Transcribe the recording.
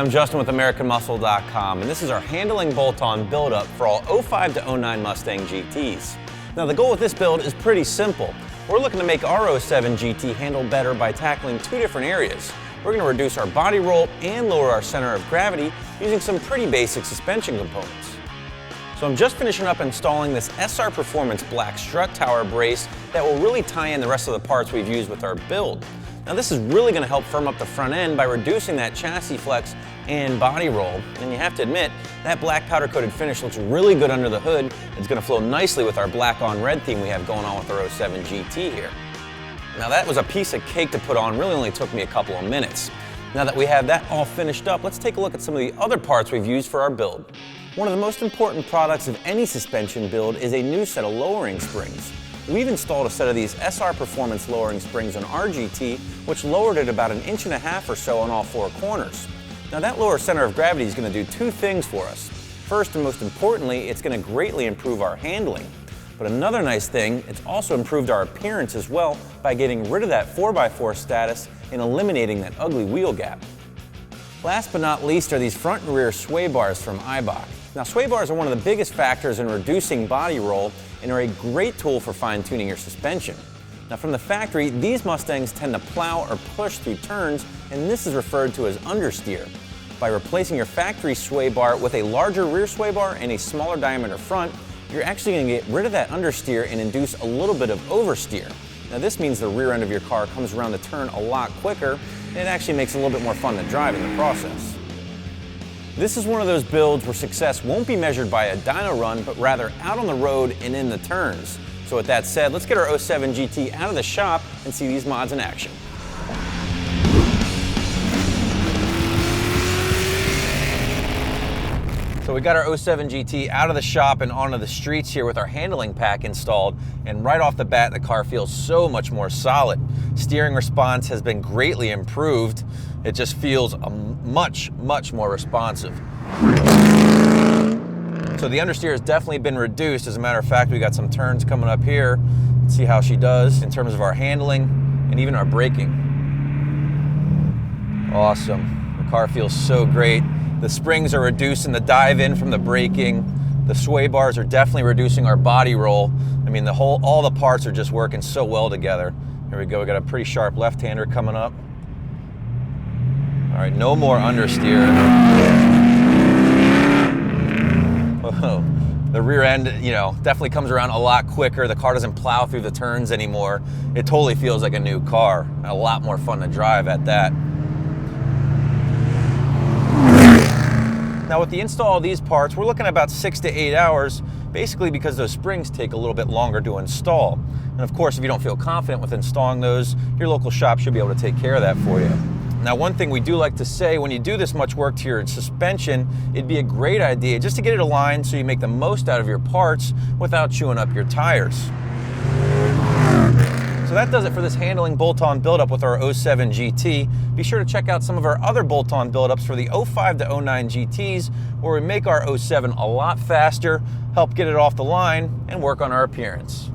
I'm Justin with AmericanMuscle.com, and this is our handling bolt-on build-up for all 05 to 09 Mustang GTs. Now the goal with this build is pretty simple. We're looking to make our 07 GT handle better by tackling two different areas. We're going to reduce our body roll and lower our center of gravity using some pretty basic suspension components. So I'm just finishing up installing this SR Performance black strut tower brace that will really tie in the rest of the parts we've used with our build. Now this is really going to help firm up the front end by reducing that chassis flex and body roll. And you have to admit, that black powder coated finish looks really good under the hood. It's going to flow nicely with our black on red theme we have going on with our 07 GT here. Now that was a piece of cake to put on, really only took me a couple of minutes. Now that we have that all finished up, let's take a look at some of the other parts we've used for our build. One of the most important products of any suspension build is a new set of lowering springs. We've installed a set of these SR Performance lowering springs on our GT, which lowered it about 1.5 inches or so on all four corners. Now that lower center of gravity is going to do two things for us. First and most importantly, it's going to greatly improve our handling. But another nice thing, it's also improved our appearance as well by getting rid of that 4x4 status and eliminating that ugly wheel gap. Last but not least are these front and rear sway bars from Eibach. Now sway bars are one of the biggest factors in reducing body roll and are a great tool for fine-tuning your suspension. Now from the factory, these Mustangs tend to plow or push through turns, and this is referred to as understeer. By replacing your factory sway bar with a larger rear sway bar and a smaller diameter front, you're actually going to get rid of that understeer and induce a little bit of oversteer. Now this means the rear end of your car comes around the turn a lot quicker, and it actually makes it a little bit more fun to drive in the process. This is one of those builds where success won't be measured by a dyno run, but rather out on the road and in the turns. So with that said, let's get our 07 GT out of the shop and see these mods in action. So we got our 07 GT out of the shop and onto the streets here with our handling pack installed, and right off the bat the car feels so much more solid. Steering response has been greatly improved. It just feels much more responsive. So the understeer has definitely been reduced. As a matter of fact, we got some turns coming up here. Let's see how she does in terms of our handling and even our braking. Awesome. The car feels so great. The springs are reducing the dive in from the braking. The sway bars are definitely reducing our body roll. I mean, all the parts are just working so well together. Here we go, we got a pretty sharp left-hander coming up. All right, no more understeer. Whoa. The rear end, definitely comes around a lot quicker. The car doesn't plow through the turns anymore. It totally feels like a new car. A lot more fun to drive at that. Now with the install of these parts, we're looking at about 6 to 8 hours, basically because those springs take a little bit longer to install. And of course, if you don't feel confident with installing those, your local shop should be able to take care of that for you. Now one thing we do like to say, when you do this much work to your suspension, it'd be a great idea just to get it aligned so you make the most out of your parts without chewing up your tires. So that does it for this handling bolt-on buildup with our 07 GT. Be sure to check out some of our other bolt-on buildups for the 05 to 09 GTs, where we make our 07 a lot faster, help get it off the line, and work on our appearance.